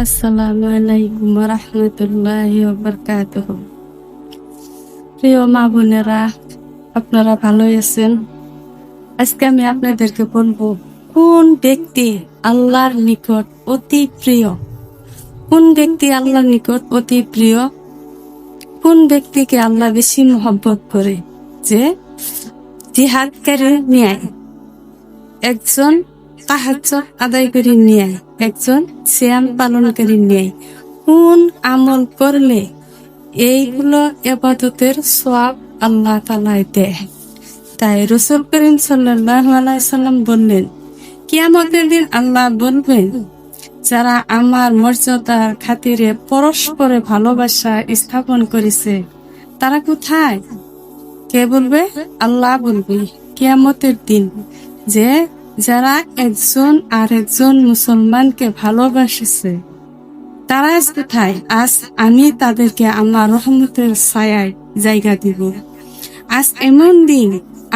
আসসালামু আলাইকুম ওয়া রাহমাতুল্লাহি ওয়া বারাকাতুহু। প্রিয় মা বোনেরা, আপনারা ভালো আছেন? আজকে আমি আপনাদেরকে বলবো, কোন ব্যক্তি আল্লাহর নিকট অতি প্রিয়। কোন ব্যক্তি আল্লাহর নিকট অতি প্রিয়? কোন ব্যক্তিকে আল্লাহ বেশি মহব্বত করে? যে জিহাদকারী ন্যায়, একজন তাহাজ্জুদ আদায় করে ন্যায়, একজন সিয়াম পালনকারী ন্যায়। কোন আমল করলে এইগুলো ইবাদতের সওয়াব আল্লাহ তাআলা দেয়? তাই রাসূল করিম সাল্লাল্লাহু আলাইহি সাল্লাম বললেন, কিয়ামতের দিন আল্লাহ বলবেন, যারা আমার মর্যাদার খাতিরে পরস্পরে ভালোবাসা স্থাপন করেছে তারা কোথায়? কে বলবে? আল্লাহ বলবে কিয়ামতের দিন, যে যারা একজন আরেকজন মুসলমানকে ভালোবাসেছে তারা আজ কোথায়? আজ আমি তাদেরকে আমার রহমতের ছায়ায় জায়গা দিব। আজ এমন দিন,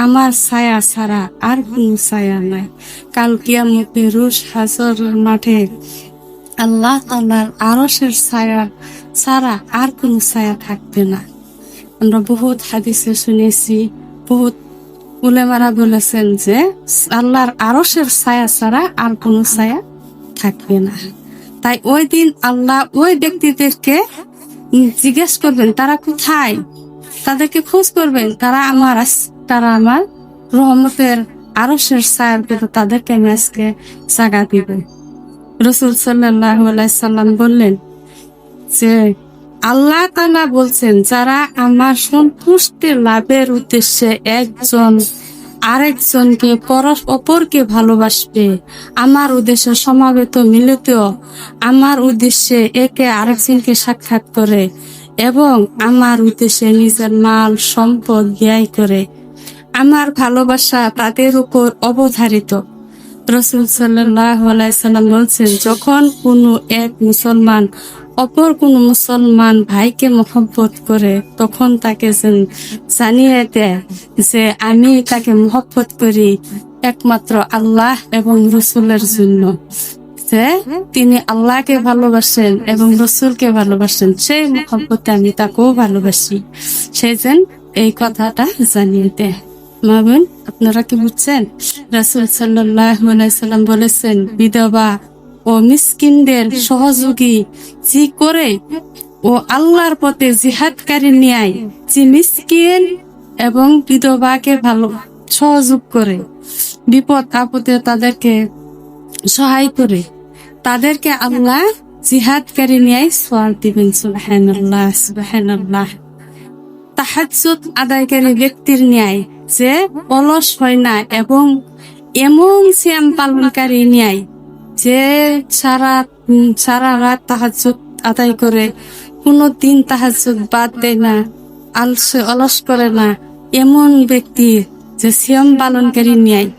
আমার ছায়া ছাড়া আর কোন ছায়া নাই। কাল কিয়ামতে রোজ হাসরের মাঠে আল্লাহ তাআলার আরশের ছায়া ছাড়া আর কোন ছায়া থাকবে না। আমরা বহুত হাদিসে শুনেছি, বহুত উলেমারা বলেছেন যে আল্লাহর আরশের ছায়া ছাড়া আর কোন ছায়া থাকবে না। তাই ওই দিন আল্লাহ ওই ব্যক্তিদেরকে জিজ্ঞেস করবেন, তারা কোথায়? তাদেরকে খোঁজ করবেন, তারা আমার রহমতের আরশের ছায়ার ভিতর তাদেরকে আমি আজকে জায়গা দিব। রাসূল সাল্লাল্লাহু আলাইহি সাল্লাম বললেন যে আল্লাহ তাআলা বলছেন, যারা আমার সন্তুষ্টি লাভের উদ্দেশ্যে একজন আরেকজনকে অপরকে ভালোবাসবে, আমার উদ্দেশ্যে সমাবেত মিলিত আমার উদ্দেশ্যে একে আরেকজনকে সাক্ষাৎ করে এবং আমার উদ্দেশ্যে নিজের মাল সম্পদ ব্যয় করে, আমার ভালোবাসা তাদের উপর অবধারিত। রাসূল সাল্লাল্লাহু আলাইহি সাল্লাম বলছেন, যখন কোনো এক মুসলমান অপর কোন মুসলমান ভাইকে মহব্বত করে, তখন তাকে জানিয়ে দেয় যে আমি তাকে মহব্বত করি একমাত্র আল্লাহ এবং রাসূলের জন্য, যে তিনি আল্লাহকে ভালোবাসেন এবং রাসূলকে ভালোবাসেন, সেই মহব্বতে আমি তাকেও ভালোবাসি। সেই এই কথাটা জানিয়ে দেয়। মা বোন, আপনারা কি বুঝছেন? রাসূল সাল্লাল্লাহু আলাইহি সাল্লাম বলেছেন, বিধবা ও মিসকিনদের সহযোগী যে করে ও আল্লাহর পথে জিহাদকারী ন্যায়, যে মিসকিন এবং বিধবাকে ভালো সহযোগ করে, বিপদ আপদে তাদেরকে সহায় করে, তাদেরকে আল্লাহ জিহাদকারী ন্যায় সওয়াব দিবেন। সুবহানাল্লাহ, সুবহানাল্লাহ। তাহাজ্জুদ আদায়কারী ব্যক্তির ন্যায়, যে অলস হয় না, এবং এমন সিয়াম পালনকারী ন্যায়, যে সারা রাত তাহাজ্জুদ আদায় করে, কোনো দিন তাহাজ্জুদ বাদ দেয় না, অলস করে না, এমন ব্যক্তি যে সিয়াম পালনকারী ন্যায়।